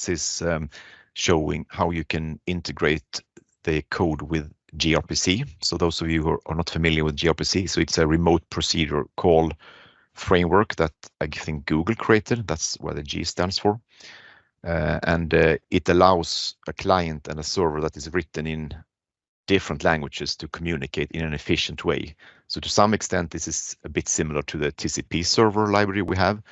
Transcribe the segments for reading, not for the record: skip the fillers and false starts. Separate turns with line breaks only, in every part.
This is showing how you can integrate the code with gRPC. So those of you who are not familiar with gRPC, so it's a remote procedure call framework that I think Google created. That's what the G stands for. And it allows a client and a server that is written in different languages to communicate in an efficient way. So to some extent, this is a bit similar to the TCP server library we have,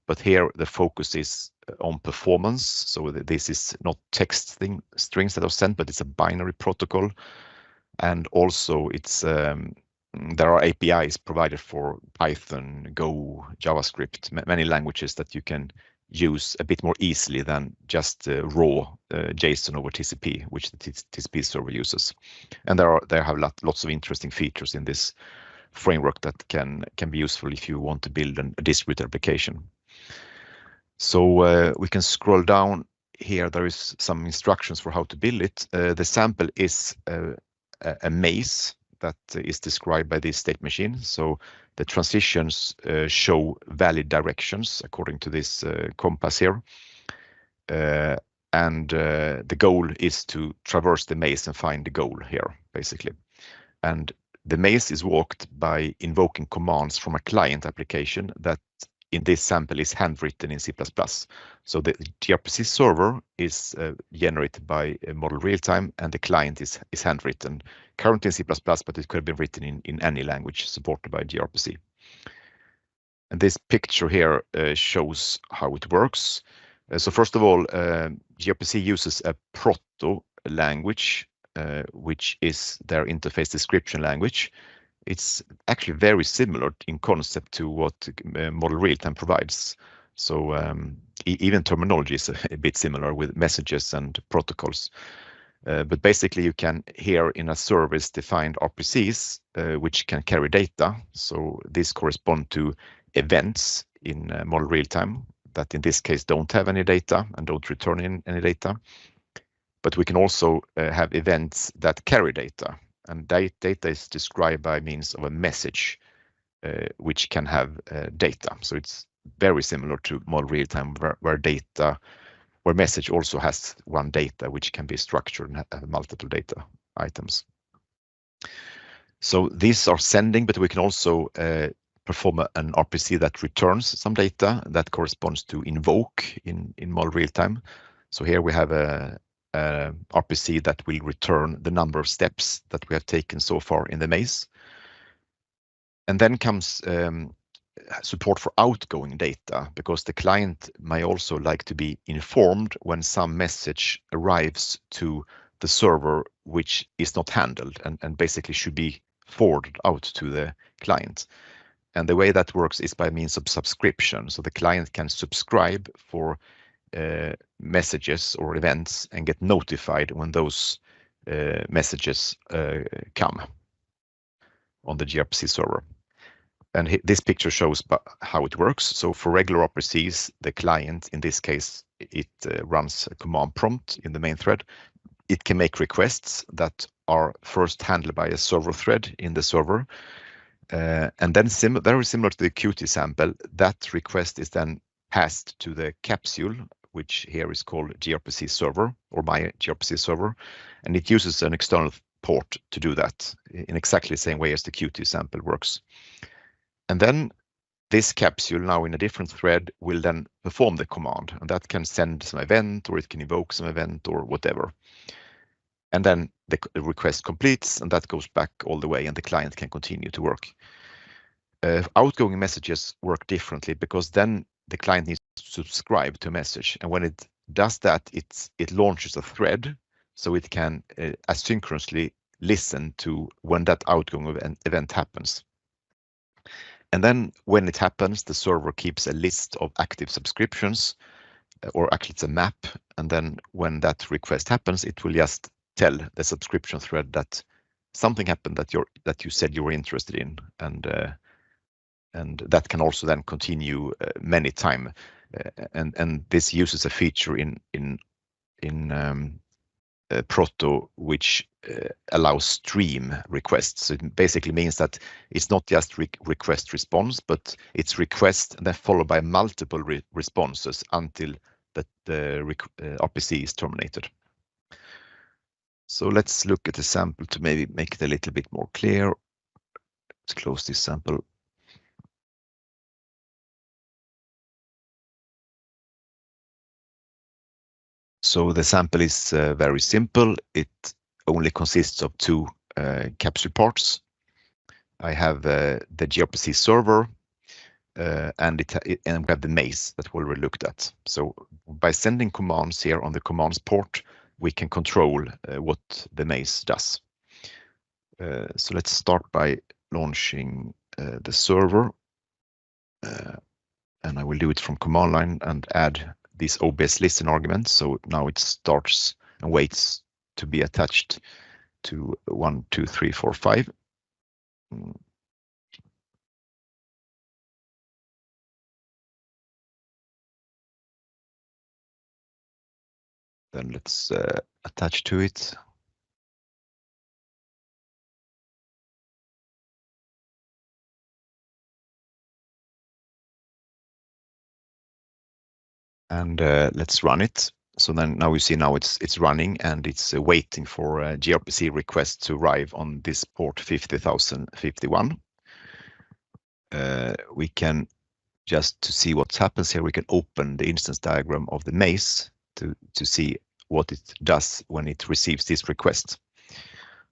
but here the focus is on performance. So this is not text strings that are sent, but it's a binary protocol. And also it's there are APIs provided for Python, Go, JavaScript, many languages that you can use a bit more easily than just raw JSON over TCP, which the TCP server uses. And there have lots of interesting features in this framework that can be useful if you want to build a distributed application. So we can scroll down here. There is some instructions for how to build it. The sample is a maze that is described by this state machine. So the transitions show valid directions according to this compass here. And the goal is to traverse the maze and find the goal here, basically. And the maze is walked by invoking commands from a client application that in this sample is handwritten in C++. So the gRPC server is generated by model RealTime, and the client is handwritten, currently in C++, but it could have been written in any language supported by gRPC. And this picture here shows how it works. So first of all, gRPC uses a proto language, which is their interface description language. It's actually very similar in concept to what model RealTime provides. So even terminology is a bit similar with messages and protocols. But basically you can here in a service define RPCs which can carry data. So this corresponds to events in model RealTime that in this case don't have any data and don't return in any data. But we can also have events that carry data. And data is described by means of a message which can have data. So it's very similar to model RealTime where message also has one data which can be structured and have multiple data items. So these are sending, but we can also perform an RPC that returns some data that corresponds to invoke in model RealTime. So here we have a RPC that will return the number of steps that we have taken so far in the maze. And then comes support for outgoing data, because the client may also like to be informed when some message arrives to the server which is not handled and basically should be forwarded out to the client. And the way that works is by means of subscription. So the client can subscribe for messages or events and get notified when those messages come on the gRPC server. And this picture shows how it works. So for regular RPCs, the client, in this case, it runs a command prompt in the main thread. It can make requests that are first handled by a server thread in the server. And then very similar to the Qt sample, that request is then passed to the capsule, which here is called gRPC server or my gRPC server. And it uses an external port to do that in exactly the same way as the Qt sample works. And then this capsule now in a different thread will then perform the command, and that can send some event or it can invoke some event or whatever. And then the request completes and that goes back all the way and the client can continue to work. Outgoing messages work differently because then the client needs to subscribe to a message. And when it does that, it launches a thread so it can asynchronously listen to when that outgoing event happens. And then when it happens, the server keeps a list of active subscriptions, or actually it's a map. And then when that request happens, it will just tell the subscription thread that something happened that you said you were interested in, and that can also then continue many times. And this uses a feature in Proto which allows stream requests. So it basically means that it's not just request response, but it's request and then followed by multiple responses until that the RPC is terminated. So let's look at the sample to maybe make it a little bit more clear. Let's close this sample. So the sample is very simple. It only consists of two capsule parts. I have the gRPC server, and we have the maze that we already looked at. So by sending commands here on the commands port, we can control what the maze does. So let's start by launching the server, and I will do it from command line and add this OBS listen argument. So now it starts and waits to be attached to 1, 2, 3, 4, 5. Then let's attach to it. And let's run it. So then now you see now it's running and it's waiting for a gRPC request to arrive on this port 50,051. We can just to see what happens here, we can open the instance diagram of the maze to see what it does when it receives this request.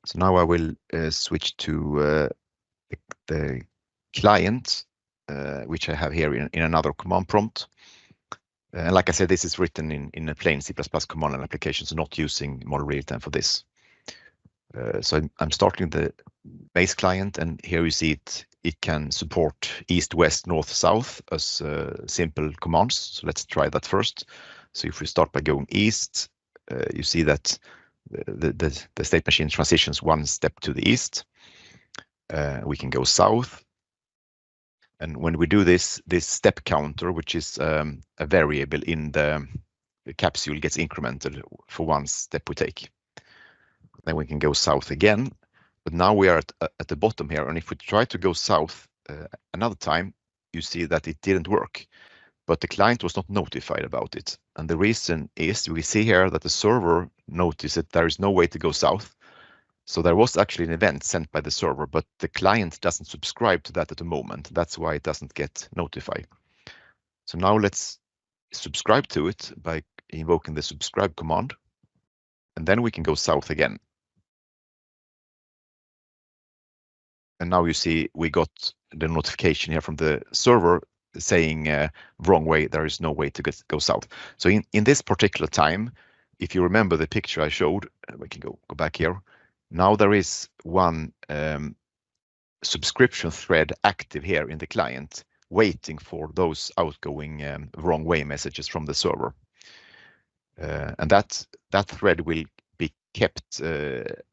So now I will switch to the client, which I have here in another command prompt. And like I said, this is written in a plain C++ command line application, so not using model RealTime for this. So I'm starting the maze client, and here you see it can support east, west, north, south as simple commands. So let's try that first. So if we start by going east, you see that the state machine transitions one step to the east. We can go south. And when we do this step counter, which is a variable in the capsule, gets incremented for one step we take. Then we can go south again. But now we are at the bottom here. And if we try to go south another time, you see that it didn't work. But the client was not notified about it. And the reason is we see here that the server noticed that there is no way to go south. So there was actually an event sent by the server, but the client doesn't subscribe to that at the moment. That's why it doesn't get notified. So now let's subscribe to it by invoking the subscribe command. And then we can go south again. And now you see we got the notification here from the server saying wrong way, there is no way to go south. So in this particular time, if you remember the picture I showed, we can go back here. Now there is one subscription thread active here in the client, waiting for those outgoing wrong way messages from the server. And that thread will be kept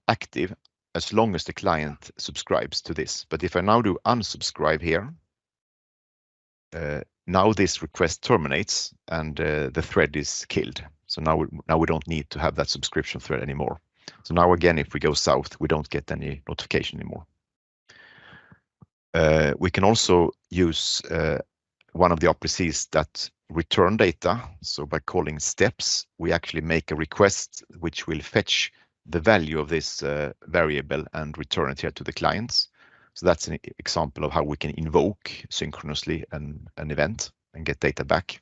active as long as the client subscribes to this. But if I now do unsubscribe here, now this request terminates and the thread is killed. So now we don't need to have that subscription thread anymore. So now again, if we go south, we don't get any notification anymore. We can also use one of the RPCs that return data. So by calling steps, we actually make a request which will fetch the value of this variable and return it here to the clients. So that's an example of how we can invoke synchronously an event and get data back.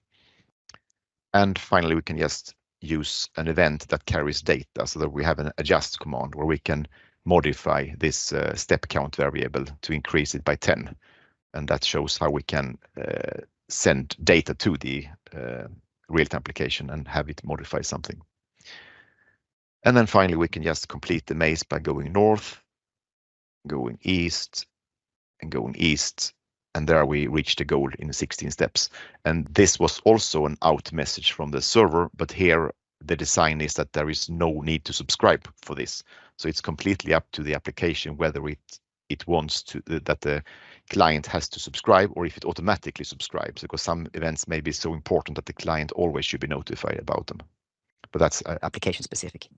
And finally, we can just use an event that carries data so that we have an adjust command where we can modify this step count variable to increase it by 10. And that shows how we can send data to the real-time application and have it modify something. And then finally, we can just complete the maze by going north, going east, and going east. And there we reach the goal in 16 steps. And this was also an out message from the server, but here the design is that there is no need to subscribe for this. So it's completely up to the application whether it wants to that the client has to subscribe or if it automatically subscribes, because some events may be so important that the client always should be notified about them. But that's application specific.